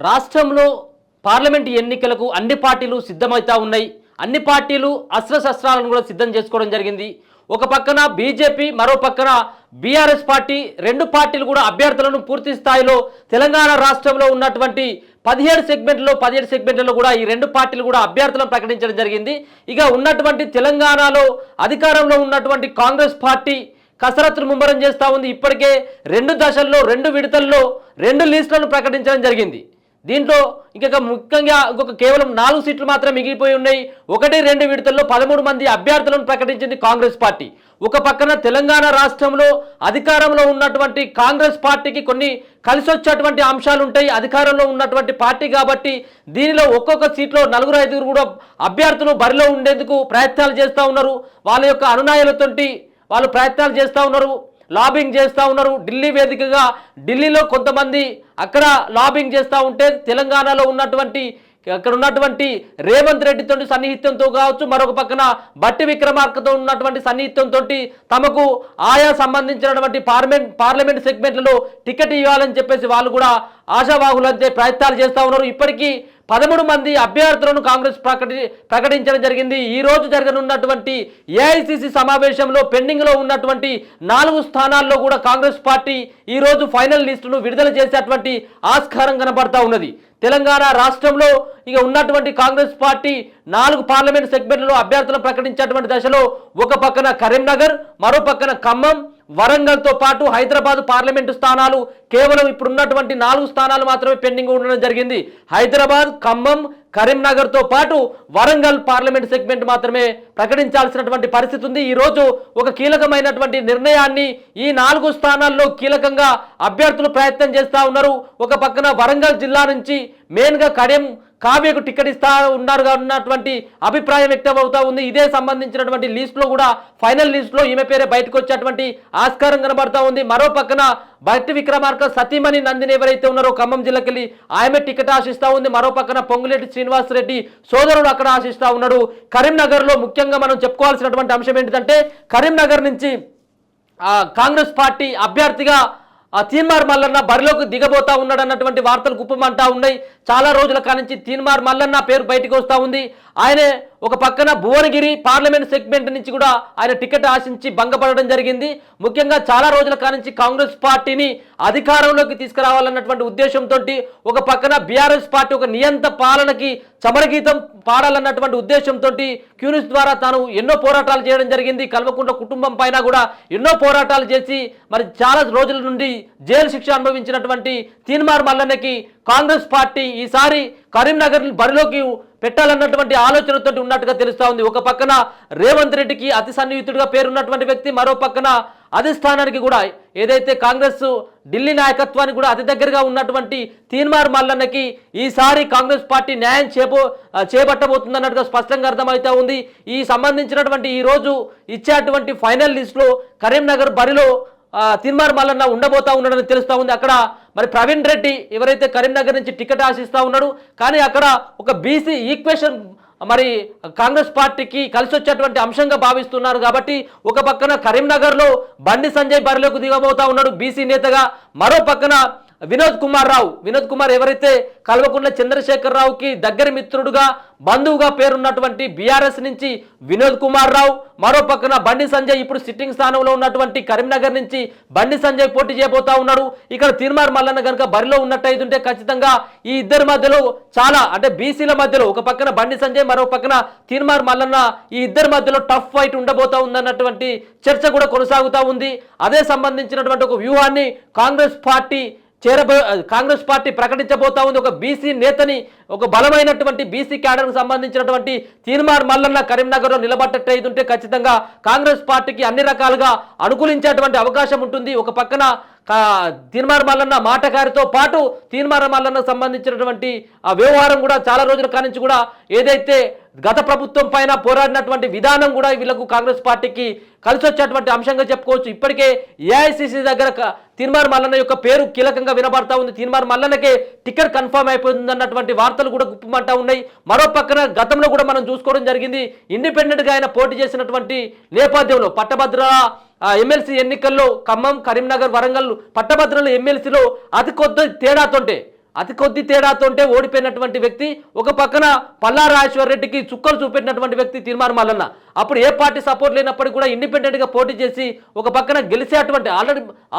రాష్ట్రంలో పార్లమెంట్ ఎన్నికలకు అన్ని పార్టీలు సిద్ధమవుతా ఉన్నాయి. అన్ని పార్టీలు అస్త్రశస్త్రాలను కూడా సిద్ధం చేసుకోవడం జరిగింది. ఒక పక్కన బీజేపీ, మరో పక్కన బీఆర్ఎస్ పార్టీ, రెండు పార్టీలు కూడా అభ్యర్థులను పూర్తి స్థాయిలో తెలంగాణ రాష్ట్రంలో ఉన్నటువంటి 17 సెగ్మెంట్లలో కూడా ఈ రెండు పార్టీలు కూడా అభ్యర్థులను ప్రకటించడం జరిగింది. ఇక ఉన్నటువంటి తెలంగాణలో అధికారంలో ఉన్నటువంటి కాంగ్రెస్ పార్టీ కసరత్తును ముమ్మరం చేస్తూ ఉంది. ఇప్పటికే 2 దశల్లో 2 విడతల్లో 2 లిస్టులను ప్రకటించడం జరిగింది. దీంట్లో ముఖ్యంగా కేవలం 4 సీట్లు మాత్రమే మిగిలిపోయి ఉన్నాయి. 1-2 విడతల్లో 13 మంది అభ్యర్థులను ప్రకటించింది కాంగ్రెస్ పార్టీ. ఒక పక్కన తెలంగాణ రాష్ట్రంలో అధికారంలో ఉన్నటువంటి కాంగ్రెస్ పార్టీకి కొన్ని కలిసి వచ్చేటువంటి అంశాలు ఉంటాయి. అధికారంలో ఉన్నటువంటి పార్టీ కాబట్టి దీనిలో ఒక్కొక్క సీట్లో 4-5 కూడా అభ్యర్థులు బరిలో ఉండేందుకు ప్రయత్నాలు చేస్తూ ఉన్నారు. వాళ్ళ యొక్క అనునాయులతోటి వాళ్ళు ప్రయత్నాలు చేస్తూ ఉన్నారు, లాబింగ్ చేస్తూ ఉన్నారు. ఢిల్లీ వేదికగా ఢిల్లీలో కొంతమంది అక్కడ లాబింగ్ చేస్తూ ఉంటే తెలంగాణలో ఉన్నటువంటి అక్కడ ఉన్నటువంటి రేవంత్ రెడ్డితో సన్నిహిత్యంతో కావచ్చు, మరొక పక్కన బట్టి విక్రమార్కతో ఉన్నటువంటి సన్నిహిత్యంతో తమకు ఆయా సంబంధించినటువంటి పార్లమెంట్ సెగ్మెంట్లలో టికెట్ ఇవ్వాలని చెప్పేసి వాళ్ళు కూడా ఆశావాహులంతే ప్రయత్నాలు చేస్తూ ఉన్నారు. ఇప్పటికీ 13 మంది అభ్యర్థులను కాంగ్రెస్ ప్రకటించడం జరిగింది. ఈ రోజు జరగనున్నటువంటి ఏఐసిసి సమావేశంలో పెండింగ్లో ఉన్నటువంటి 4 స్థానాల్లో కూడా కాంగ్రెస్ పార్టీ ఈ రోజు ఫైనల్ లిస్టును విడుదల చేసేటువంటి ఆస్కారం కనబడతా ఉన్నది. తెలంగాణ రాష్ట్రంలో ఇక ఉన్నటువంటి కాంగ్రెస్ పార్టీ 4 పార్లమెంట్ సెగ్మెంట్లలో అభ్యర్థులను ప్రకటించేటువంటి దశలో ఒక పక్కన కరీంనగర్, మరో పక్కన ఖమ్మం, వరంగల్తో పాటు హైదరాబాద్ పార్లమెంటు స్థానాలు కేవలం ఇప్పుడున్నటువంటి 4 స్థానాలు మాత్రమే పెండింగ్ ఉండడం జరిగింది. హైదరాబాద్, ఖమ్మం, కరీంనగర్తో పాటు వరంగల్ పార్లమెంట్ సెగ్మెంట్ మాత్రమే ప్రకటించాల్సినటువంటి పరిస్థితి ఉంది. ఈరోజు ఒక కీలకమైనటువంటి నిర్ణయాన్ని ఈ 4 స్థానాల్లో కీలకంగా అభ్యర్థులు ప్రయత్నం చేస్తూ ఉన్నారు. ఒక పక్కన వరంగల్ జిల్లా నుంచి మెయిన్గా కావ్యకు టికెట్ ఇస్తా ఉన్నటువంటి అభిప్రాయం వ్యక్తం అవుతా ఉంది. ఇదే సంబంధించినటువంటి లిస్టులో కూడా ఫైనల్ లిస్టులో ఈమె పేరే బయటకు వచ్చేటువంటి ఆస్కారం కనబడతా ఉంది. మరో పక్కన బట్టి విక్రమార్క సతీమణి నందిని ఎవరైతే ఉన్నారో ఖమ్మం జిల్లాకెళ్ళి ఆమె టికెట్ ఆశిస్తూ ఉంది. మరో పక్కన పొంగులేటి శ్రీనివాసరెడ్డి సోదరుడు అక్కడ ఆశిస్తూ ఉన్నాడు. కరీంనగర్లో ముఖ్యంగా మనం చెప్పుకోవాల్సినటువంటి అంశం ఏంటంటే కరీంనగర్ నుంచి కాంగ్రెస్ పార్టీ అభ్యర్థిగా తీన్మార్ మల్లన్న బరిలోకి దిగబోతా ఉన్నాడు అన్నటువంటి వార్తలు గుప్పమంటా ఉన్నాయి. చాలా రోజుల కానించి తీన్మార్ మల్లన్న పేరు బయటకు వస్తూ ఉంది. ఆయనే ఒక పక్కన భువనగిరి పార్లమెంట్ సెగ్మెంట్ నుంచి కూడా ఆయన టికెట్ ఆశించి భంగపడడం జరిగింది. ముఖ్యంగా చాలా రోజుల కానించి కాంగ్రెస్ పార్టీని అధికారంలోకి తీసుకురావాలన్నటువంటి ఉద్దేశంతో ఒక పక్కన బీఆర్ఎస్ పార్టీ ఒక నియంత పాలనకి చమరగీతం పాడాలన్నటువంటి ఉద్దేశంతో క్యూనిస్ ద్వారా తాను ఎన్నో పోరాటాలు చేయడం జరిగింది. కల్వకుంట్ల కుటుంబం పైన కూడా ఎన్నో పోరాటాలు చేసి మరి చాలా రోజుల నుండి జైలు శిక్ష అనుభవించినటువంటి తీన్మార్ మల్లన్నకి కాంగ్రెస్ పార్టీ ఈసారి కరీంనగర్ బరిలోకి పెట్టాలన్నటువంటి ఆలోచనతో ఉన్నట్టుగా తెలుస్తూ ఉంది. ఒక పక్కన రేవంత్ రెడ్డికి అతి సన్నిహితుడిగా పేరున్నటువంటి వ్యక్తి, మరో పక్కన అధిష్టానానికి కూడా ఏదైతే కాంగ్రెస్ ఢిల్లీ నాయకత్వానికి కూడా అతి దగ్గరగా ఉన్నటువంటి తీన్మార్ మల్లన్నకి ఈసారి కాంగ్రెస్ పార్టీ న్యాయం చేపట్టబోతుందన్నట్టుగా స్పష్టంగా అర్థమవుతా ఉంది. ఈ సంబంధించినటువంటి ఈ రోజు ఇచ్చేటువంటి ఫైనల్ లిస్టులో కరీంనగర్ బరిలో తీన్మార్ మల్లన్న ఉండబోతా ఉన్నాడని తెలుస్తూ ఉంది. అక్కడ మరి ప్రవీణ్ రెడ్డి ఎవరైతే కరీంనగర్ నుంచి టికెట్ ఆశిస్తూ ఉన్నాడు, కానీ అక్కడ ఒక బీసీ ఈక్వేషన్ మరి కాంగ్రెస్ పార్టీకి కలిసి వచ్చేటువంటి అంశంగా భావిస్తున్నారు. కాబట్టి ఒక పక్కన కరీంనగర్లో బండి సంజయ్ బరిలోకి దిగబోతా ఉన్నాడు బీసీ నేతగా. మరో పక్కన వినోద్ కుమార్ ఎవరైతే కల్వకుంట్ల చంద్రశేఖర్ రావుకి దగ్గర మిత్రుడుగా బంధువుగా పేరున్నటువంటి బీఆర్ఎస్ నుంచి వినోద్ కుమార్ రావు, మరో పక్కన బండి సంజయ్ ఇప్పుడు సిట్టింగ్ స్థానంలో ఉన్నటువంటి కరీంనగర్ నుంచి బండి సంజయ్ పోటీ చేయబోతా ఉన్నాడు. ఇక్కడ తీన్మార్ మల్లన్న కనుక బరిలో ఉన్నట్టయితుంటే ఖచ్చితంగా ఈ ఇద్దరి మధ్యలో చాలా అంటే బీసీల మధ్యలో ఒక పక్కన బండి సంజయ్, మరో పక్కన తీన్మార్ మల్లన్న, ఈ ఇద్దరి మధ్యలో టఫ్ ఫైట్ ఉండబోతా ఉందన్నటువంటి చర్చ కూడా కొనసాగుతూ ఉంది. అదే సంబంధించినటువంటి ఒక వ్యూహాన్ని కాంగ్రెస్ పార్టీ ప్రకటించబోతా ఉంది. ఒక బీసీ నేతని, ఒక బలమైనటువంటి బీసీ క్యాడర్కు సంబంధించినటువంటి తీన్మార్ మల్లన్న కరీంనగర్లో నిలబట్టేటుంటే ఖచ్చితంగా కాంగ్రెస్ పార్టీకి అన్ని రకాలుగా అనుకూలించేటువంటి అవకాశం ఉంటుంది. ఒక పక్కన తీన్మార్ మల్లన్న మాటగారితో పాటు తీన్మార్ మల్లన్నకు సంబంధించినటువంటి ఆ వ్యవహారం కూడా చాలా రోజుల కానించి కూడా ఏదైతే గత ప్రభుత్వం పైన పోరాడినటువంటి విధానం కూడా వీళ్ళకు కాంగ్రెస్ పార్టీకి కలిసి వచ్చేటువంటి అంశంగా చెప్పుకోవచ్చు. ఇప్పటికే ఏఐసిసి దగ్గర తీన్మార్ మల్లన్న యొక్క పేరు కీలకంగా వినబడతా ఉంది. తీన్మార్ మల్లన్నకే టికెట్ కన్ఫర్మ్ అయిపోతుంది అన్నటువంటి వార్తలు కూడా గుప్పమంటా ఉన్నాయి. మరో పక్కన గతంలో కూడా మనం చూసుకోవడం జరిగింది, ఇండిపెండెంట్గా ఆయన పోటీ చేసినటువంటి నేపథ్యంలో పట్టభద్ర ఎమ్మెల్సీ ఎన్నికల్లో ఖమ్మం, కరీంనగర్, వరంగల్ పట్టభద్రుల ఎమ్మెల్సీలో అతి కొద్ది తేడాతోంటే అతి కొద్ది తేడాతోంటే ఓడిపోయినటువంటి వ్యక్తి, ఒక పక్కన పల్లా రాజేశ్వర్ రెడ్డికి చుక్కలు చూపెట్టినటువంటి వ్యక్తి తీర్మార్ మల్లన్న. అప్పుడు ఏ పార్టీ సపోర్ట్ లేనప్పటికీ కూడా ఇండిపెండెంట్గా పోటీ చేసి ఒక పక్కన గెలిచేటువంటి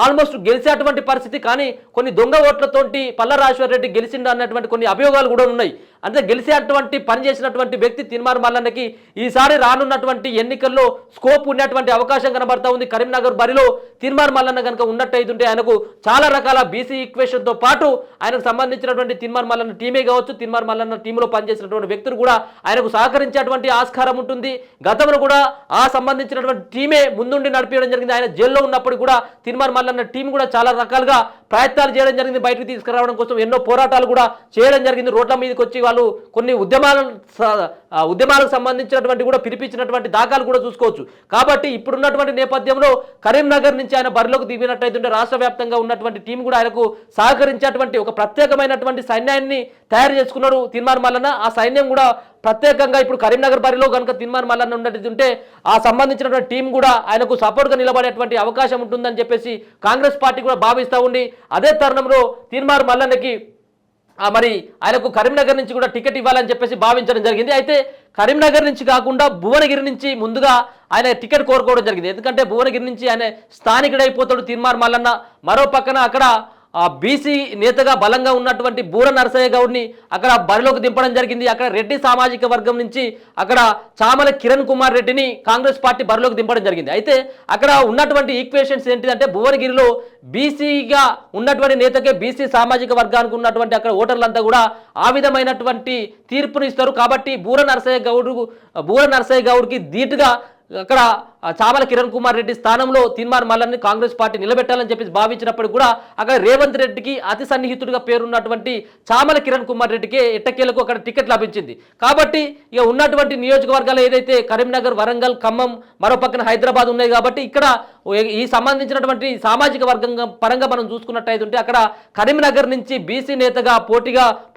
ఆల్మోస్ట్ గెలిచేటువంటి పరిస్థితి. కానీ కొన్ని దొంగ ఓట్లతోటి పల్లా రాజేశ్వర్ రెడ్డి గెలిచిండు అన్నటువంటి కొన్ని అభియోగాలు కూడా ఉన్నాయి. అంటే గెలిచేటువంటి పని చేసినటువంటి వ్యక్తి తీర్మార్ మల్లన్నకి ఈసారి రానున్నటువంటి ఎన్నికల్లో స్కోప్ ఉన్నటువంటి అవకాశం కనబడతా ఉంది. కరీంనగర్ బరిలో తీర్మార్ మల్లన్న కనుక ఉన్నట్టయితుంటే ఆయనకు చాలా రకాల బీసీ ఈక్వేషన్తో పాటు ఆయనకు సంబంధించినటువంటి తీర్మార్ మల్లన్న టీమే కావచ్చు, తీర్మార్ మల్లన్న టీంలో పనిచేసినటువంటి వ్యక్తులు కూడా ఆయనకు సహకరించేటువంటి ఆస్కారం ఉంటుంది. గతంలో కూడా ఆ సంబంధించినటువంటి టీమే ముందుండి నడిపించడం జరిగింది. ఆయన జైల్లో ఉన్నప్పుడు కూడా తీర్మార్ మల్లన్న టీం కూడా చాలా రకాలుగా ప్రయత్నాలు చేయడం జరిగింది. బయటకు తీసుకురావడం కోసం ఎన్నో పోరాటాలు కూడా చేయడం జరిగింది. రోడ్ల మీదకి వచ్చి వాళ్ళు కొన్ని ఉద్యమాలకు సంబంధించినటువంటి కూడా పిలిపించినటువంటి దాఖలు కూడా చూసుకోవచ్చు. కాబట్టి ఇప్పుడున్నటువంటి నేపథ్యంలో కరీంనగర్ నుంచి ఆయన బరిలోకి దిగినట్టయితుంటే రాష్ట్ర వ్యాప్తంగా ఉన్నటువంటి టీం కూడా ఆయనకు సహకరించేటువంటి ఒక ప్రత్యేకమైనటువంటి సైన్యాన్ని తయారు చేసుకున్నారు తీర్మార్ మల్లన్న. ఆ సైన్యం కూడా ప్రత్యేకంగా ఇప్పుడు కరీంనగర్ బరిలో కనుక తీర్మార్ మల్లన్న ఉన్నట్టుంటే ఆ సంబంధించినటువంటి టీం కూడా ఆయనకు సపోర్ట్గా నిలబడేటువంటి అవకాశం ఉంటుందని చెప్పేసి కాంగ్రెస్ పార్టీ కూడా భావిస్తూ ఉంది. అదే తరుణంలో తీర్మార్ మల్లన్నకి మరి ఆయనకు కరీంనగర్ నుంచి కూడా టికెట్ ఇవ్వాలని చెప్పేసి భావించడం జరిగింది. అయితే కరీంనగర్ నుంచి కాకుండా భువనగిరి నుంచి ముందుగా ఆయన టికెట్ కోరుకోవడం జరిగింది. ఎందుకంటే భువనగిరి నుంచి ఆయన స్థానికుడైపోతాడు తీర్మార్ మల్లన్న. మరో పక్కన అక్కడ బీసీ నేతగా బలంగా ఉన్నటువంటి బూర నరసయ్య గౌడ్ని అక్కడ బరిలోకి దింపడం జరిగింది. అక్కడ రెడ్డి సామాజిక వర్గం నుంచి అక్కడ చామల కిరణ్ కుమార్ రెడ్డిని కాంగ్రెస్ పార్టీ బరిలోకి దింపడం జరిగింది. అయితే అక్కడ ఉన్నటువంటి ఈక్వేషన్స్ ఏంటిదంటే భువనగిరిలో బీసీగా ఉన్నటువంటి నేతకే బీసీ సామాజిక వర్గానికి ఉన్నటువంటి అక్కడ ఓటర్లంతా కూడా ఆ విధమైనటువంటి తీర్పును ఇస్తారు. కాబట్టి బూర నరసయ్య గౌడ్కి ధీటుగా అక్కడ చామల కిరణ్ కుమార్ రెడ్డి స్థానంలో తీర్మార్ మల్లన్ని కాంగ్రెస్ పార్టీ నిలబెట్టాలని చెప్పి భావించినప్పుడు కూడా అక్కడ రేవంత్ రెడ్డికి అతి సన్నిహితుడిగా పేరున్నటువంటి చామల కిరణ్ కుమార్ రెడ్డికి ఎట్టకేలకు అక్కడ టికెట్ లభించింది. కాబట్టి ఇక ఉన్నటువంటి నియోజకవర్గాలు ఏదైతే కరీంనగర్, వరంగల్, ఖమ్మం, మరో పక్కన హైదరాబాద్ ఉన్నాయి. కాబట్టి ఇక్కడ ఈ సంబంధించినటువంటి సామాజిక వర్గం పరంగా మనం చూసుకున్నట్టయితే అక్కడ కరీంనగర్ నుంచి బీసీ నేతగా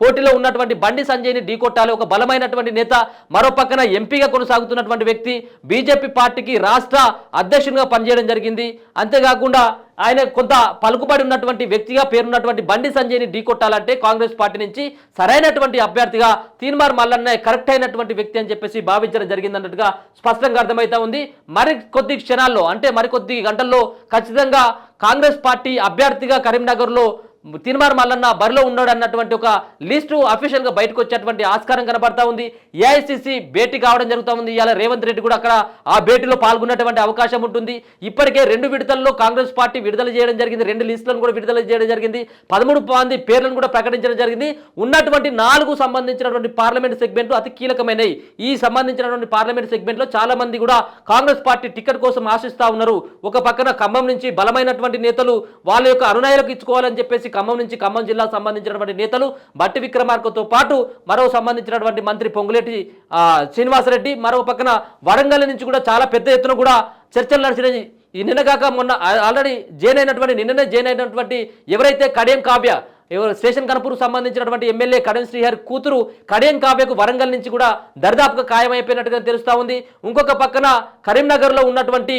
పోటీలో ఉన్నటువంటి బండి సంజయ్ని ఢీకొట్టాలి, ఒక బలమైనటువంటి నేత. మరో పక్కన ఎంపీగా కొనసాగుతున్నటువంటి వ్యక్తి, బీజేపీ పార్టీకి రాష్ట్ర అధ్యక్షునిగా పనిచేయడం జరిగింది. అంతేకాకుండా ఆయన కొంత పలుకుబడి ఉన్నటువంటి వ్యక్తిగా పేరున్నటువంటి బండి సంజయ్ని ఢీకొట్టాలంటే కాంగ్రెస్ పార్టీ నుంచి సరైనటువంటి అభ్యర్థిగా తీర్మార్ మల్లన్న కరెక్ట్ అయినటువంటి వ్యక్తి అని చెప్పేసి భావించడం జరిగింది అన్నట్టుగా స్పష్టంగా అర్థమవుతా ఉంది. మరికొద్ది క్షణాల్లో అంటే మరికొద్ది గంటల్లో ఖచ్చితంగా కాంగ్రెస్ పార్టీ అభ్యర్థిగా కరీంనగర్లో తీర్మార్ మల్లన్న బరిలో ఉన్నాడు అన్నటువంటి ఒక లిస్టు అఫీషియల్గా బయటకు వచ్చేటువంటి ఆస్కారం కనబడతా ఉంది. ఏఐసిసి భేటీ కావడం జరుగుతూ ఉంది. ఇవాళ రేవంత్ రెడ్డి కూడా అక్కడ ఆ భేటీలో పాల్గొన్నటువంటి అవకాశం ఉంటుంది. ఇప్పటికే 2 విడతల్లో కాంగ్రెస్ పార్టీ విడుదల చేయడం జరిగింది. 2 లిస్టులను కూడా విడుదల చేయడం జరిగింది. 13 మంది పేర్లను కూడా ప్రకటించడం జరిగింది. ఉన్నటువంటి 4 సంబంధించినటువంటి పార్లమెంట్ సెగ్మెంట్లు అతి కీలకమైనవి. ఈ సంబంధించినటువంటి పార్లమెంట్ సెగ్మెంట్లో చాలా మంది కూడా కాంగ్రెస్ పార్టీ టికెట్ కోసం ఆశిస్తూ ఉన్నారు. ఒక పక్కన ఖమ్మం నుంచి బలమైనటువంటి నేతలు వాళ్ళ యొక్క అనునాయులకు ఇచ్చుకోవాలని చెప్పేసి ఖమ్మం నుంచి ఖమ్మం జిల్లాకు సంబంధించినటువంటి నేతలు బట్టి విక్రమార్కతో పాటు మరో సంబంధించినటువంటి మంత్రి పొంగులేటి శ్రీనివాసరెడ్డి, మరో పక్కన వరంగల్ నుంచి కూడా చాలా పెద్ద ఎత్తున కూడా చర్చలు నడిచినాయి. ఈ నిన్నగాక మొన్న ఆల్రెడీ నిన్ననే జైన్ అయినటువంటి ఎవరైతే కడియం కావ్య స్టేషన్ కనపూర్ సంబంధించినటువంటి ఎమ్మెల్యే కడియం శ్రీహరి కూతురు కడియం కావ్యకు వరంగల్ నుంచి కూడా దరిదాపుగా ఖాయమైపోయినట్టుగా తెలుస్తూ ఉంది. ఇంకొక పక్కన కరీంనగర్లో ఉన్నటువంటి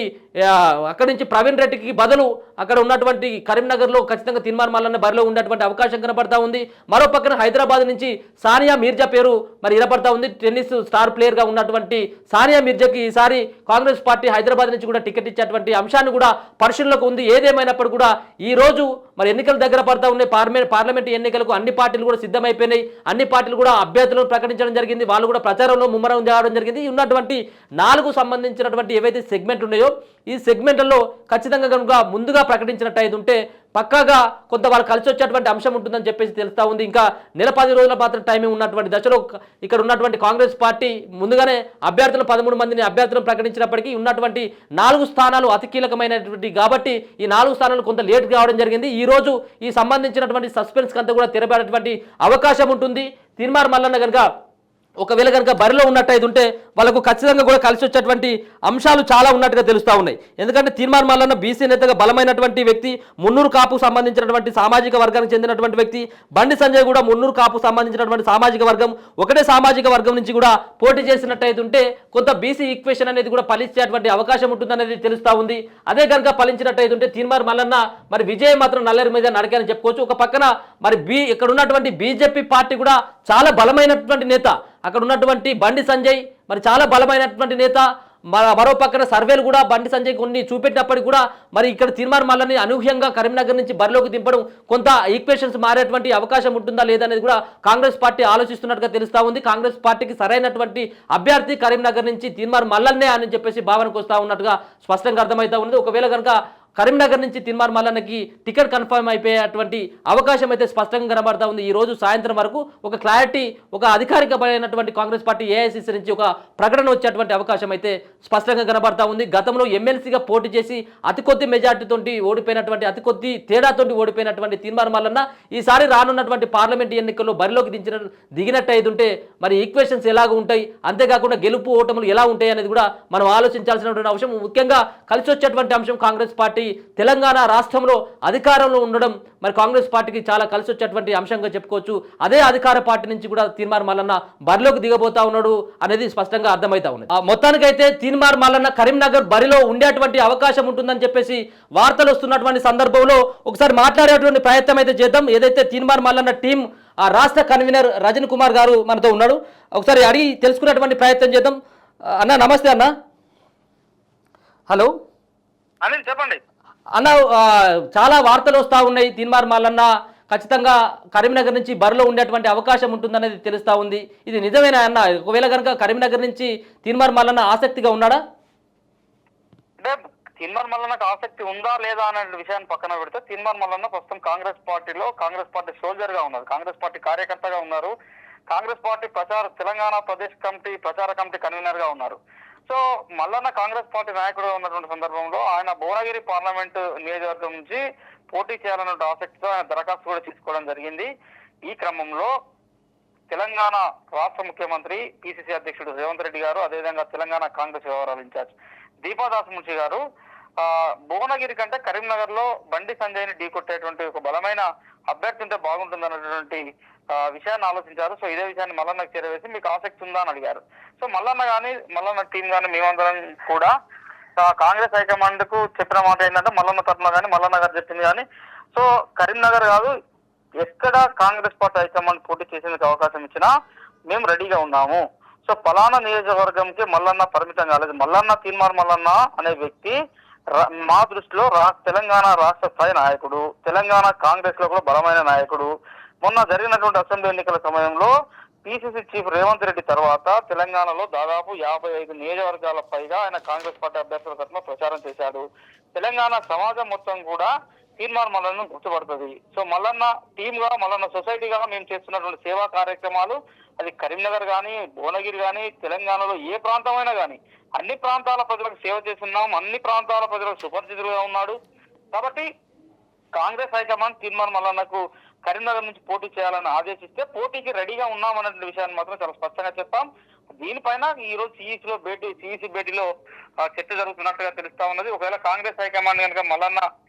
అక్కడి నుంచి ప్రవీణ్ రెడ్డికి బదులు అక్కడ ఉన్నటువంటి కరీంనగర్లో ఖచ్చితంగా తీర్మార్ మల్లన్న బరిలో ఉన్నటువంటి అవకాశం కనపడతా ఉంది. మరో పక్కన హైదరాబాద్ నుంచి సానియా మీర్జా పేరు మరి వినపడతా ఉంది. టెన్నిస్ స్టార్ ప్లేయర్గా ఉన్నటువంటి సానియా మీర్జాకి ఈసారి కాంగ్రెస్ పార్టీ హైదరాబాద్ నుంచి కూడా టికెట్ ఇచ్చేటువంటి అంశాన్ని కూడా పరిశీలనలోకి ఉంది. ఏదేమైనప్పుడు కూడా ఈ రోజు మరి ఎన్నికల దగ్గర పడతా ఉన్నాయి. పార్లమెంట్ ఎన్నికలకు అన్ని పార్టీలు కూడా సిద్ధమైపోయినాయి. అన్ని పార్టీలు కూడా అభ్యర్థులను ప్రకటించడం జరిగింది. వాళ్ళు కూడా ప్రచారంలో ముమ్మరం చేయడం జరిగింది. ఉన్నటువంటి 4 సంబంధించినటువంటి ఏవైతే సెగ్మెంట్ ఉన్నాయో ఈ సెగ్మెంట్లలో ఖచ్చితంగా కనుక ముందుగా ప్రకటించినట్టయితే ఉంటే పక్కాగా కొంత వాళ్ళు కలిసి వచ్చేటువంటి అంశం ఉంటుందని చెప్పేసి తెలుస్తూ ఉంది. ఇంకా నెల 10 రోజుల మాత్రం టైమింగ్ ఉన్నటువంటి దశలో ఇక్కడ ఉన్నటువంటి కాంగ్రెస్ పార్టీ ముందుగానే 13 మందిని అభ్యర్థులను ప్రకటించినప్పటికీ ఉన్నటువంటి 4 స్థానాలు అతి కీలకమైనటువంటి కాబట్టి ఈ 4 స్థానాలు కొంత లేట్ కావడం జరిగింది. ఈ రోజు ఈ సంబంధించినటువంటి సస్పెన్స్ కంతా కూడా తెరపడేటువంటి అవకాశం ఉంటుంది. తీర్మార్ మల్లన్న కనుక ఒకవేళ కనుక బరిలో ఉన్నట్టయితే ఉంటే వాళ్ళకు ఖచ్చితంగా కూడా కలిసి వచ్చేటువంటి అంశాలు చాలా ఉన్నట్టుగా తెలుస్తూ ఉన్నాయి. ఎందుకంటే తీర్మార్ మల్లన్న బీసీ నేతగా బలమైనటువంటి వ్యక్తి, మున్నూరు కాపు సంబంధించినటువంటి సామాజిక వర్గానికి చెందినటువంటి వ్యక్తి. బండి సంజయ్ కూడా మున్నూరు కాపు సంబంధించినటువంటి సామాజిక వర్గం, ఒకటే సామాజిక వర్గం నుంచి కూడా పోటీ చేసినట్టయితే ఉంటే కొంత బీసీ ఈక్వేషన్ అనేది కూడా ఫలించేటువంటి అవకాశం ఉంటుందనేది తెలుస్తూ ఉంది. అదే కనుక ఫలించినట్టయితే ఉంటే తీర్మార్ మల్లన్న మరి విజయం మాత్రం నల్లరి మీద నడకని చెప్పుకోవచ్చు. ఒక పక్కన మరి ఇక్కడ ఉన్నటువంటి బీజేపీ పార్టీ కూడా చాలా బలమైనటువంటి నేత, అక్కడ ఉన్నటువంటి బండి సంజయ్ మరి చాలా బలమైనటువంటి నేత. మరో పక్కన సర్వేలు కూడా బండి సంజయ్ కొన్ని చూపెట్టినప్పటికీ కూడా మరి ఇక్కడ తీర్మానం మళ్ళీ అనూహ్యంగా కరీంనగర్ నుంచి బరిలోకి దింపడం కొంత ఈక్వేషన్స్ మారేటువంటి అవకాశం ఉంటుందా లేదనేది కూడా కాంగ్రెస్ పార్టీ ఆలోచిస్తున్నట్టుగా తెలుస్తా ఉంది. కాంగ్రెస్ పార్టీకి సరైనటువంటి అభ్యర్థి కరీంనగర్ నుంచి తీర్మానం మల్లన్నే అని చెప్పేసి భావనకు వస్తూ ఉన్నట్టుగా స్పష్టంగా అర్థమవుతా ఉంది. ఒకవేళ కనుక కరీంనగర్ నుంచి తీర్మానం మల్లన్నకి టికెట్ కన్ఫర్మ్ అయిపోయేటువంటి అవకాశం అయితే స్పష్టంగా కనబడతా ఉంది. ఈ రోజు సాయంత్రం వరకు ఒక క్లారిటీ, ఒక అధికారికమైనటువంటి కాంగ్రెస్ పార్టీ ఏఐసిసి నుంచి ఒక ప్రకటన వచ్చేటువంటి అవకాశం అయితే స్పష్టంగా కనబడతా ఉంది. గతంలో ఎమ్మెల్సీగా పోటీ చేసి అతి కొద్ది మెజార్టీతో ఓడిపోయినటువంటి, అతి కొద్ది తేడాతో ఓడిపోయినటువంటి తీర్మానం మల్లన్న ఈసారి రానున్నటువంటి పార్లమెంట్ ఎన్నికల్లో బరిలోకి దిగినట్టు అయితే మరి ఈక్వేషన్స్ ఎలాగ ఉంటాయి, అంతేకాకుండా గెలుపు ఓటములు ఎలా ఉంటాయి అనేది కూడా మనం ఆలోచించాల్సినటువంటి అంశం. ముఖ్యంగా కలిసి వచ్చేటువంటి అంశం కాంగ్రెస్ పార్టీ తెలంగాణ రాష్ట్రంలో అధికారంలో ఉండడం మరి కాంగ్రెస్ పార్టీకి చాలా కలిసి వచ్చేటువంటి అంశంగా చెప్పుకోవచ్చు. అదే అధికార పార్టీ నుంచి కూడా తీర్మానం మల్లన్న బరిలోకి దిగబోతా ఉన్నాడు అనేది స్పష్టంగా అర్థమవుతా ఉన్నది. మొత్తానికైతే తీర్మానం మల్లన్న కరీంనగర్ బరిలో ఉండేటువంటి అవకాశం ఉంటుందని చెప్పేసి వార్తలు వస్తున్నటువంటి సందర్భంలో ఒకసారి మాట్లాడేటువంటి ప్రయత్నం అయితే చేద్దాం. ఏదైతే తీర్మానం మల్లన్న టీం ఆ రాష్ట్ర కన్వీనర్ రజన్ కుమార్ గారు మనతో ఉన్నాడు, ఒకసారి అడిగి తెలుసుకునేటువంటి ప్రయత్నం చేద్దాం. అన్న నమస్తే అన్న. హలో అనిల్ చెప్పండి అన్న. చాలా వార్తలు వస్తూ ఉన్నాయి, తీన్మార్ మల్లన్న ఖచ్చితంగా కరీంనగర్ నుంచి బరిలో ఉండేటువంటి అవకాశం ఉంటుందనేది తెలుస్తూ ఉంది. ఇది నిజమేనా అన్న? ఒకవేళ కనుక కరీంనగర్ నుంచి తీన్మార్ మల్లన్న ఆసక్తిగా ఉన్నాడా? అంటే తీన్మార్ మల్లన్నకు ఆసక్తి ఉందా లేదా అనే విషయాన్ని పక్కన పెడితే తీన్మార్ మల్లన్న ప్రస్తుతం కాంగ్రెస్ పార్టీలో కాంగ్రెస్ పార్టీ సోల్జర్ గా ఉన్నారు, కాంగ్రెస్ పార్టీ కార్యకర్తగా ఉన్నారు, కాంగ్రెస్ పార్టీ తెలంగాణ ప్రదేశ్ కమిటీ ప్రచార కమిటీ కన్వీనర్ గా ఉన్నారు. సో మల్లన్న కాంగ్రెస్ పార్టీ నాయకుడుగా ఉన్నటువంటి సందర్భంలో ఆయన భువనగిరి పార్లమెంట్ నియోజకవర్గం నుంచి పోటీ చేయాలన్న ఆసక్తితో ఆయన దరఖాస్తు కూడా తీసుకోవడం జరిగింది. ఈ క్రమంలో తెలంగాణ రాష్ట్ర ముఖ్యమంత్రి పిసిసి అధ్యక్షుడు రేవంత్ రెడ్డి గారు, అదేవిధంగా తెలంగాణ కాంగ్రెస్ వ్యవహారాల ఇన్ఛార్జ్ దీపాదాస్ మున్షి గారు భువనగిరి కంటే కరీంనగర్ లో బండి సంజయ్ ని ఢీకొట్టేటువంటి ఒక బలమైన అభ్యర్థి ఉంటే బాగుంటుందన్నటువంటి విషయాన్ని ఆలోచించారు. సో ఇదే విషయాన్ని మల్లన్నకు చేరవేసి మీకు ఆసక్తి ఉందా అని అడిగారు. సో మల్లన్న కానీ మల్లన్న టీం కానీ మేమందరం కూడా కాంగ్రెస్ హైకమాండ్ కు చెప్పిన మాట ఏంటంటే మల్లన్న తరఫున కానీ మల్లన్న గారు చెప్పింది కానీ సో కరీంనగర్ కాదు ఎక్కడ కాంగ్రెస్ పార్టీ హైకమాండ్ పోటీ చేసేందుకు అవకాశం ఇచ్చినా మేము రెడీగా ఉన్నాము. సో పలానా నియోజకవర్గంకి మల్లన్న పరిమితం కాలేదు. మల్లన్న తీన్మార్ మల్లన్న అనే వ్యక్తి మా దృష్టిలో తెలంగాణ రాష్ట్ర స్థాయి నాయకుడు, తెలంగాణ కాంగ్రెస్ లో కూడా బలమైన నాయకుడు. మొన్న జరిగినటువంటి అసెంబ్లీ ఎన్నికల సమయంలో పిసిసి చీఫ్ రేవంత్ రెడ్డి తర్వాత తెలంగాణలో దాదాపు 55 నియోజకవర్గాల పైగా ఆయన కాంగ్రెస్ పార్టీ అభ్యర్థుల తరఫున ప్రచారం చేశాడు. తెలంగాణ సమాజం మొత్తం కూడా తీన్మార్ మల్లన్న గుర్తుపడుతుంది. సో మల్లన్న టీమ్ గా మల్లన్న సొసైటీగా మేము చేస్తున్నటువంటి సేవా కార్యక్రమాలు అది కరీంనగర్ కానీ భువనగిరి కానీ తెలంగాణలో ఏ ప్రాంతమైనా కానీ అన్ని ప్రాంతాల ప్రజలకు సేవ చేస్తున్నాం, అన్ని ప్రాంతాల ప్రజలకు సుపరిచితులుగా ఉన్నాడు. కాబట్టి కాంగ్రెస్ హైకమాండ్ తీన్మార్ మల్లన్నకు కరీంనగర్ నుంచి పోటీ చేయాలని ఆదేశిస్తే పోటీకి రెడీగా ఉన్నామనే విషయాన్ని మాత్రం చాలా స్పష్టంగా చెప్పాం. దీనిపైన ఈ రోజు సిఈసి భేటీలో చర్చ జరుగుతున్నట్టుగా తెలుస్తా ఉన్నది. ఒకవేళ కాంగ్రెస్ హైకమాండ్ కనుక మల్లన్న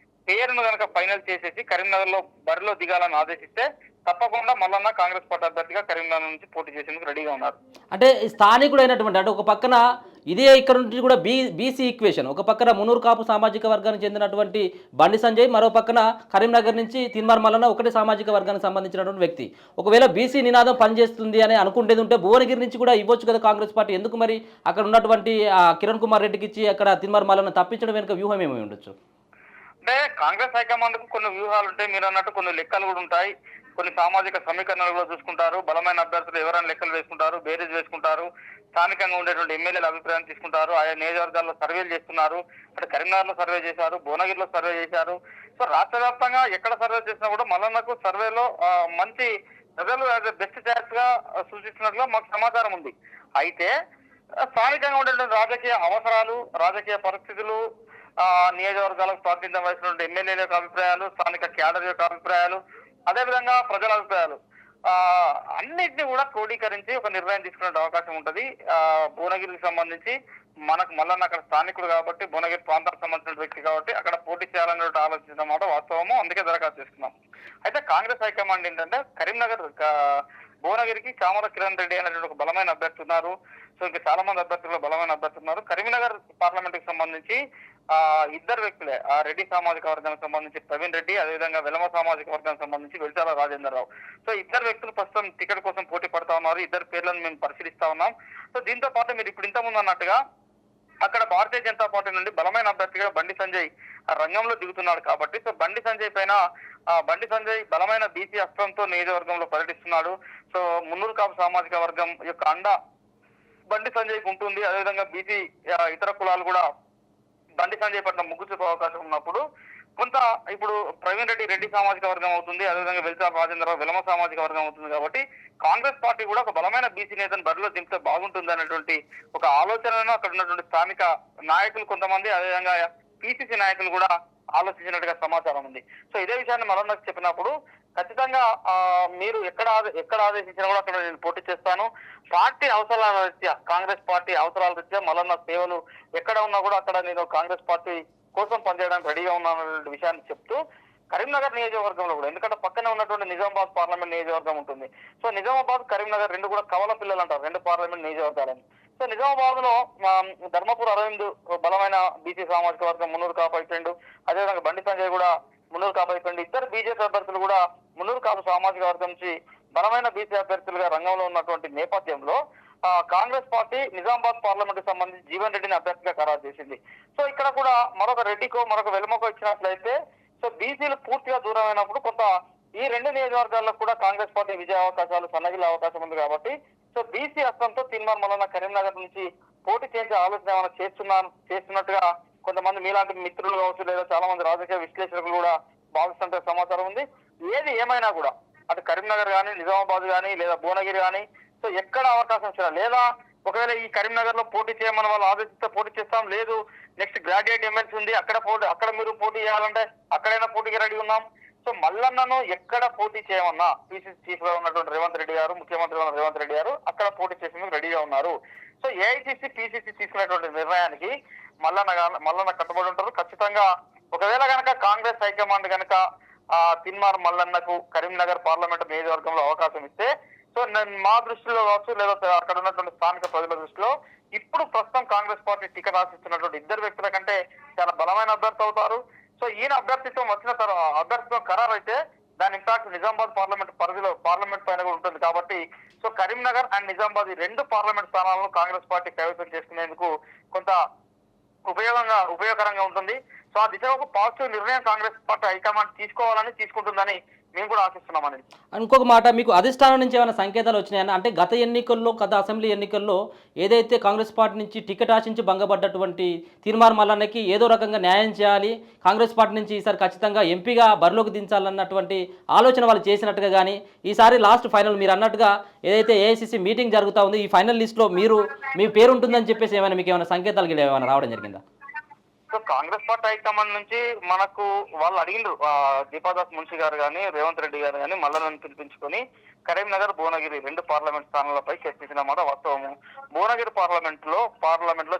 పేరును కనుక ఫైనల్ చేసేసి కరీంనగర్ లో బరిలో దిగాలని ఆదేశిస్తే తప్పకుండా మల్లన్న కాంగ్రెస్ పార్టీ అభ్యర్థిగా కరీంనగర్ నుంచి పోటీ చేసేందుకు రెడీగా ఉన్నారు. అంటే స్థానికుడు అయినటువంటి అంటే ఒక పక్కన ఇదే ఇక్కడ నుంచి కూడా బీసీ ఈక్వేషన్, ఒక పక్కన మునూరు కాపు సామాజిక వర్గానికి చెందినటువంటి బండి సంజయ్, మరో పక్కన కరీంనగర్ నుంచి తీన్మార్ మల్లన్న ఒకటే సామాజిక వర్గానికి సంబంధించినటువంటి వ్యక్తి. ఒకవేళ బీసీ నినాదం పనిచేస్తుంది అని అనుకుంటేది ఉంటే భువనగిరి నుంచి కూడా ఇవ్వచ్చు కదా కాంగ్రెస్ పార్టీ. ఎందుకు మరి అక్కడ ఉన్నటువంటి కిరణ్ కుమార్ రెడ్డికి ఇచ్చి అక్కడ తీన్మార్ మల్లన్న తప్పించడం వెనుక వ్యూహం ఏమై ఉండొచ్చు? అంటే కాంగ్రెస్ హైకమాండ్ కు కొన్ని వ్యూహాలు ఉంటాయి, మీరు అన్నట్టు కొన్ని లెక్కలు కూడా ఉంటాయి, కొన్ని సామాజిక సమీకరణలు కూడా చూసుకుంటారు, బలమైన అభ్యర్థులు ఎవరైనా లెక్కలు వేసుకుంటారు, బేరీజ్ వేసుకుంటారు, స్థానికంగా ఉండేటువంటి ఎమ్మెల్యేల అభిప్రాయం తీసుకుంటారు, ఆయా నియోజకవర్గాల్లో సర్వేలు చేస్తున్నారు. అంటే కరీంనగర్ లో సర్వే చేశారు, భువనగిరిలో సర్వే చేశారు. సో రాష్ట్ర వ్యాప్తంగా ఎక్కడ సర్వే చేసినా కూడా మల్లన్నకు సర్వేలో మంచి ప్రజలు బెస్ట్ ఛాయిస్ గా సూచిస్తున్నట్లుగా మాకు సమాచారం ఉంది. అయితే స్థానికంగా ఉండేటువంటి రాజకీయ అవసరాలు, రాజకీయ పరిస్థితులు, నియోజకవర్గాలకు ప్రాతినిధ్యం వహిస్తున్న ఎమ్మెల్యేల యొక్క అభిప్రాయాలు, స్థానిక క్యాడర్ యొక్క అభిప్రాయాలు, అదేవిధంగా ప్రజల అభిప్రాయాలు అన్నిటిని కూడా క్రోడీకరించి ఒక నిర్ణయం తీసుకునే అవకాశం ఉంటది. భువనగిరికి సంబంధించి మనకు మల్లన్న అక్కడ స్థానికుడు కాబట్టి, భువనగిరి ప్రాంతానికి సంబంధించిన వ్యక్తి కాబట్టి అక్కడ పోటీ చేయాలనే ఆలోచించిన మాట వాస్తవము, అందుకే దరఖాస్తు చేసుకున్నాం. అయితే కాంగ్రెస్ హైకమాండ్ ఏంటంటే కరీంనగర్ భువనగిరికి చామల కిరణ్ రెడ్డి అనేటువంటి ఒక బలమైన అభ్యర్థి ఉన్నారు. సో ఇంకా చాలా మంది అభ్యర్థులు బలమైన అభ్యర్థి ఉన్నారు. కరీంనగర్ పార్లమెంట్ కి సంబంధించి ఇద్దరు వ్యక్తులే, ఆ రెడ్డి సామాజిక వర్గానికి సంబంధించి ప్రవీణ్ రెడ్డి, అదేవిధంగా వెలమ సామాజిక వర్గానికి సంబంధించి వెల్చాల రాజేంద్రరావు. సో ఇద్దరు వ్యక్తులు ప్రస్తుతం టికెట్ కోసం పోటీ పడతా ఉన్నారు. ఇద్దరు పేర్లను మేము పరిశీలిస్తా ఉన్నాం. సో దీంతో పాటు మీరు ఇప్పుడు ఇంతకుముందు అన్నట్టుగా అక్కడ భారతీయ జనతా పార్టీ నుండి బలమైన అభ్యర్థిగా బండి సంజయ్ రంగంలో దిగుతున్నాడు కాబట్టి సో బండి సంజయ్ పైన బండి సంజయ్ బలమైన బీసీ అస్త్రంతో నియోజకవర్గంలో పర్యటిస్తున్నాడు. సో మున్నూరు కాపు సామాజిక వర్గం యొక్క అండ బండి సంజయ్కి ఉంటుంది. అదేవిధంగా బీసీ ఇతర కులాలు కూడా బండి సంజయ్ పట్ల మొగ్గు చూపే అవకాశం ఉన్నప్పుడు కొంత ఇప్పుడు ప్రవీణ్ రెడ్డి రెడ్డి సామాజిక వర్గం అవుతుంది, అదేవిధంగా వెల్చాల రాజేంద్రరావు వెలమ సామాజిక వర్గం అవుతుంది. కాబట్టి కాంగ్రెస్ పార్టీ కూడా ఒక బలమైన బీసీ నేతను బరిలో దింపితే బాగుంటుంది అనేటువంటి ఒక ఆలోచనను అక్కడ ఉన్నటువంటి స్థానిక నాయకులు కొంతమంది, అదేవిధంగా పిసిసి నాయకులు కూడా ఆలోచించినట్టుగా సమాచారం ఉంది. సో ఇదే విషయాన్ని మరొకరికి చెప్పినప్పుడు ఖచ్చితంగా మీరు ఎక్కడ ఆదేశించినా కూడా అక్కడ నేను పోటీ చేస్తాను. పార్టీ అవసరాల రీత్యా, కాంగ్రెస్ పార్టీ అవసరాల రీత్యా మల్లన్న సేవలు ఎక్కడ ఉన్నా కూడా అక్కడ నేను కాంగ్రెస్ పార్టీ కోసం పనిచేయడానికి రెడీగా ఉన్నాననే విషయాన్ని చెప్తూ కరీంనగర్ నియోజకవర్గంలో కూడా, ఎందుకంటే పక్కనే ఉన్నటువంటి నిజామాబాద్ పార్లమెంట్ నియోజకవర్గం ఉంటుంది. సో నిజామాబాద్ కరీంనగర్ రెండు కూడా కవల పిల్లలు అంటారు, రెండు పార్లమెంట్ నియోజకవర్గాలని. సో నిజామాబాద్ లో ధర్మపుర అరవింద్ బలమైన బీసీ సామాజిక వర్గం మున్నూరు కాపు అయిపోయిండు, అదేవిధంగా బండి సంజయ్ కూడా మున్నూరు కాపు అయిపోయింది. ఇద్దరు బీజేపీ అభ్యర్థులు కూడా మున్నూరు కాపు సామాజిక వర్గం నుంచి బలమైన బీసీ అభ్యర్థులుగా రంగంలో ఉన్నటువంటి నేపథ్యంలో కాంగ్రెస్ పార్టీ నిజామాబాద్ పార్లమెంట్ కి సంబంధించి జీవన్ రెడ్డిని అభ్యర్థిగా ఖరారు చేసింది. సో ఇక్కడ కూడా మరొక రెడ్డికో మరొక వెలుమకో ఇచ్చినట్లయితే సో బీసీలు పూర్తిగా దూరం అయినప్పుడు కొంత ఈ రెండు నియోజకవర్గాల్లో కూడా కాంగ్రెస్ పార్టీ విజయ అవకాశాలు సన్నగిలే అవకాశం ఉంది. కాబట్టి సో బీసీ అస్త్రంతో తీన్మార్ మల్లన్న కరీంనగర్ నుంచి పోటీ చేసే ఆలోచన ఏమైనా చేస్తున్నట్టుగా కొంతమంది మీలాంటి మిత్రులు కావచ్చు, లేదా చాలా మంది రాజకీయ విశ్లేషకులు కూడా భావిస్తుంటే సమాచారం ఉంది. ఏది ఏమైనా కూడా అటు కరీంనగర్ కానీ, నిజామాబాద్ కానీ, లేదా భువనగిరి కానీ సో ఎక్కడ అవకాశం ఇచ్చినా, లేదా ఒకవేళ ఈ కరీంనగర్ లో పోటీ చేయమని వాళ్ళు ఆలోచిస్తే పోటీ చేస్తాం, లేదు నెక్స్ట్ గ్రాడ్యుయేట్ ఎమ్మెల్సీ ఉంది అక్కడ మీరు పోటీ చేయాలంటే అక్కడైనా పోటీకి రెడీ ఉన్నాం. సో మల్లన్నను ఎక్కడ పోటీ చేయమన్నా పిసిసి చీఫ్ గా ఉన్నటువంటి రేవంత్ రెడ్డి గారు, ముఖ్యమంత్రి రేవంత్ రెడ్డి గారు అక్కడ పోటీ చేసేందుకు రెడీగా ఉన్నారు. సో ఏఐసిసి పిసిసి తీసుకునేటువంటి నిర్ణయానికి మల్లన్న కట్టుబడి ఉంటారు. ఖచ్చితంగా ఒకవేళ కనుక కాంగ్రెస్ హైకమాండ్ కనుక తిన్మార్ మల్లన్నకు కరీంనగర్ పార్లమెంట్ నియోజకవర్గంలో అవకాశం ఇస్తే సో మా దృష్టిలో కావచ్చు, లేదా అక్కడ ఉన్నటువంటి స్థానిక ప్రజల దృష్టిలో ఇప్పుడు ప్రస్తుతం కాంగ్రెస్ పార్టీ టికెట్ ఆశిస్తున్నటువంటి ఇద్దరు వ్యక్తుల కంటే చాలా బలమైన అభ్యర్థి అవుతారు. సో ఈయన అభ్యర్థిత్వం అభ్యర్థిత్వం ఖరారు అయితే దాని ఇంపాక్ట్ నిజామాబాద్ పార్లమెంట్ పైన కూడా ఉంటుంది. కాబట్టి సో కరీంనగర్ అండ్ నిజామాబాద్ ఈ రెండు పార్లమెంట్ స్థానాలను కాంగ్రెస్ పార్టీ కైవసం చేసుకునేందుకు కొంత ఉపయోగకరంగా ఉంటుంది. సో ఆ దిశగా ఒక పాజిటివ్ నిర్ణయం కాంగ్రెస్ పార్టీ హైకమాండ్ తీసుకుంటుందని మేము కూడా ఆశిస్తున్నామని. ఇంకొక మాట, మీకు అధిష్టానం నుంచి ఏమైనా సంకేతాలు వచ్చినాయన్నా? అంటే గత అసెంబ్లీ ఎన్నికల్లో ఏదైతే కాంగ్రెస్ పార్టీ నుంచి టికెట్ ఆశించి భంగపడ్డటువంటి తీన్మార్ మల్లన్నకి ఏదో రకంగా న్యాయం చేయాలి, కాంగ్రెస్ పార్టీ నుంచి ఈసారి ఖచ్చితంగా ఎంపీగా బరిలోకి దించాలన్నటువంటి ఆలోచన వాళ్ళు చేసినట్టుగా, కానీ ఈసారి లాస్ట్ ఫైనల్ మీరు అన్నట్టుగా ఏదైతే ఏఐసిసి మీటింగ్ జరుగుతూ ఉంది, ఈ ఫైనల్ లిస్ట్లో మీ పేరు ఉంటుందని చెప్పేసి ఏమైనా మీకు ఏమైనా సంకేతాలు ఏమైనా రావడం జరిగిందా? సో కాంగ్రెస్ పార్టీ హైకమాండ్ నుంచి మనకు వాళ్ళు అడిగిండ్రు, దీపాదాస్ మున్షి గారు కానీ, రేవంత్ రెడ్డి గారు కానీ మల్లన్నను పిలిపించుకొని కరీంనగర్ భువనగిరి రెండు పార్లమెంట్ స్థానాలపై చర్చించిన మాట వాస్తవము. భువనగిరి పార్లమెంట్ లో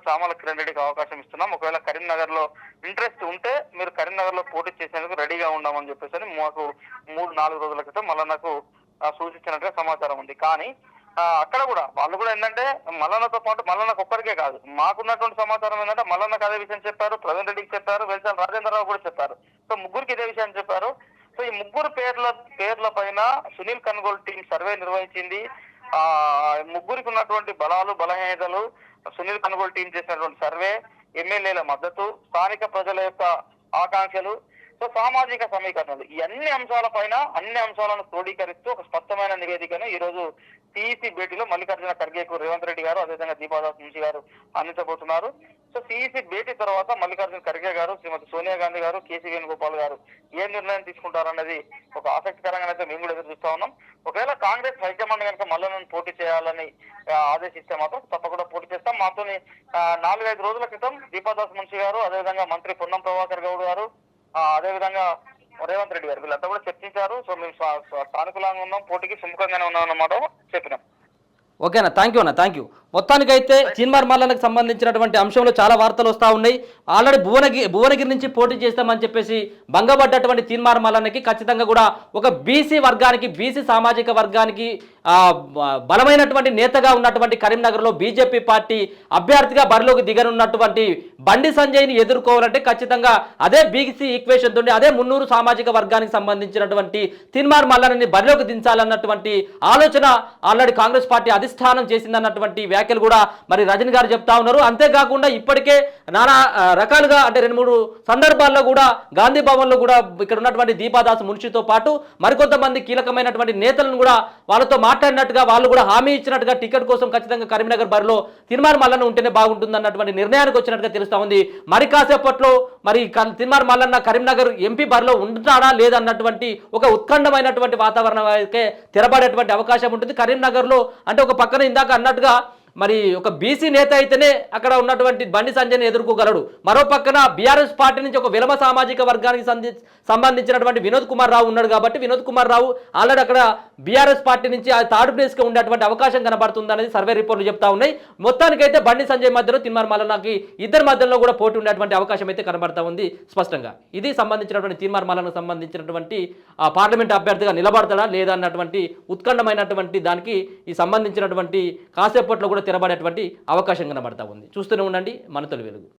చామల కిరణ్ రెడ్డికి అవకాశం ఇస్తున్నాం, ఒకవేళ కరీంనగర్ లో ఇంట్రెస్ట్ ఉంటే మీరు కరీంనగర్ లో పోటీ చేసేందుకు రెడీగా ఉండమని చెప్పేసి మాకు 3-4 రోజుల క్రితం మల్లన్నకు సూచించినట్టుగా సమాచారం ఉంది. కానీ అక్కడ కూడా వాళ్ళు కూడా ఏంటంటే మల్లన్నతో పాటు మల్లన్నకు ఒక్కరికే కాదు, మాకున్నటువంటి సమాచారం ఏంటంటే మల్లన్నకు అదే విషయం చెప్పారు, ప్రవీణ్ రెడ్డికి చెప్పారు, వెల్చాల రాజేంద్రరావు కూడా చెప్పారు. సో ముగ్గురికి ఇదే విషయం చెప్పారు. సో ఈ ముగ్గురు పేర్ల పైన సునీల్ కన్గోల్ టీం సర్వే నిర్వహించింది. ముగ్గురికి ఉన్నటువంటి బలహీనతలు, సునీల్ కన్గోల్ టీం చేసినటువంటి సర్వే, ఎమ్మెల్యేల మద్దతు, స్థానిక ప్రజల యొక్క ఆకాంక్షలు, సో సామాజిక సమీకరణలు, ఈ అన్ని అంశాలను క్రోడీకరిస్తూ ఒక స్పష్టమైన నివేదికను ఈ రోజు సిఈసి భేటీలో మల్లికార్జున ఖర్గేకు రేవంత్ రెడ్డి గారు, అదేవిధంగా దీపాదాస్ మున్షి గారు అందించబోతున్నారు. సో సిఈసి భేటీ తర్వాత మల్లికార్జున ఖర్గే గారు, శ్రీమతి సోనియా గాంధీ గారు, కేసీ వేణుగోపాల్ గారు ఏ నిర్ణయం తీసుకుంటారన్నది ఒక ఆసక్తికరంగా అయితే మేము కూడా ఎదురు చూస్తా ఉన్నాం. ఒకవేళ కాంగ్రెస్ హైకమాండ్ కనుక మల్లన్నను పోటీ చేయాలని ఆదేశిస్తే మాత్రం తప్పకుండా పోటీ చేస్తాం. మాతో 4-5 రోజుల క్రితం దీపాదాస్ మున్షి గారు, అదేవిధంగా మంత్రి పొన్నం ప్రభాకర్ గౌడ్ గారు, అదేవిధంగా రేవంత్ రెడ్డి గారు వీళ్ళంతా కూడా చర్చించారు. సో మేము సానుకూలంగా ఉన్నాం, పోటీకి సుముఖంగానే ఉన్నాం అన్నమాట చెప్పినాం. ఓకేనా, థ్యాంక్ యూ. మొత్తానికైతే తీన్మార్ మల్లన్నకు సంబంధించినటువంటి అంశంలో చాలా వార్తలు వస్తూ ఉన్నాయి. ఆల్రెడీ భువనగిరి నుంచి పోటీ చేస్తామని చెప్పేసి భంగపడ్డటువంటి తీన్మార్ మల్లన్నకి ఖచ్చితంగా కూడా ఒక బీసీ వర్గానికి, బీసీ సామాజిక వర్గానికి బలమైనటువంటి నేతగా ఉన్నటువంటి కరీంనగర్లో బీజేపీ పార్టీ అభ్యర్థిగా బరిలోకి దిగనున్నటువంటి బండి సంజయ్ని ఎదుర్కోవాలంటే ఖచ్చితంగా అదే బీసీ ఈక్వేషన్ తోటి, అదే మున్నూరు సామాజిక వర్గానికి సంబంధించినటువంటి తీన్మార్ మల్లన్నని బరిలోకి దించాలన్నటువంటి ఆలోచన ఆల్రెడీ కాంగ్రెస్ పార్టీ అధిష్టానం చేసిందన్నటువంటి వ్యాఖ్యలు కూడా మరి రజనీ గారు చెప్తా ఉన్నారు. అంతేకాకుండా ఇప్పటికే నానా రకాలుగా అంటే 2-3 సందర్భాల్లో కూడా గాంధీ భవన్లో కూడా ఇక్కడ ఉన్నటువంటి దీపాదాస్ మున్షితో పాటు మరికొంతమంది కీలకమైనటువంటి నేతలను కూడా వాళ్ళతో మాట్లాడినట్టుగా, వాళ్ళు కూడా హామీ ఇచ్చినట్టుగా టికెట్ కోసం ఖచ్చితంగా కరీంనగర్ బరిలో తీన్మార్ మల్లన్న ఉంటేనే బాగుంటుంది అన్నటువంటి నిర్ణయానికి వచ్చినట్టుగా తెలుస్తా ఉంది. మరి కాసేపట్లో మరి తీన్మార్ మల్లన్న కరీంనగర్ ఎంపీ బరిలో ఉంటాడా లేదన్నటువంటి ఒక ఉత్కంఠమైనటువంటి వాతావరణం అయితే తెరబడేటువంటి అవకాశం ఉంటుంది కరీంనగర్లో. అంటే ఒక పక్కన ఇందాక అన్నట్టుగా మరి ఒక బీసీ నేత అయితేనే అక్కడ ఉన్నటువంటి బండి సంజయ్ని ఎదుర్కోగలడు. మరో పక్కన బీఆర్ఎస్ పార్టీ నుంచి ఒక విలమ సామాజిక వర్గానికి సంబంధించినటువంటి వినోద్ కుమార్ రావు ఉన్నాడు కాబట్టి వినోద్ కుమార్ రావు ఆల్రెడీ అక్కడ బీఆర్ఎస్ పార్టీ నుంచి థర్డ్ ప్లేస్గా ఉండేటువంటి అవకాశం కనబడుతుంది అనేది సర్వే రిపోర్ట్లు చెప్తా ఉన్నాయి. మొత్తానికైతే బండి సంజయ్ మధ్యలో తీన్మార్ మల్లన్నకి ఇద్దరి మధ్యలో కూడా పోటీ ఉండేటువంటి అవకాశం అయితే కనబడతా ఉంది స్పష్టంగా. ఇది సంబంధించినటువంటి తీన్మార్ మల్లన్నకు సంబంధించినటువంటి పార్లమెంట్ అభ్యర్థిగా నిలబడతాడా లేదా అన్నటువంటి ఉత్కంఠమైనటువంటి దానికి ఈ సంబంధించినటువంటి కాసేపట్లో కూడా తెరబడేటువంటి అవకాశం కనబడతా ఉంది. చూస్తూనే ఉండండి మన తొలి వెలుగు.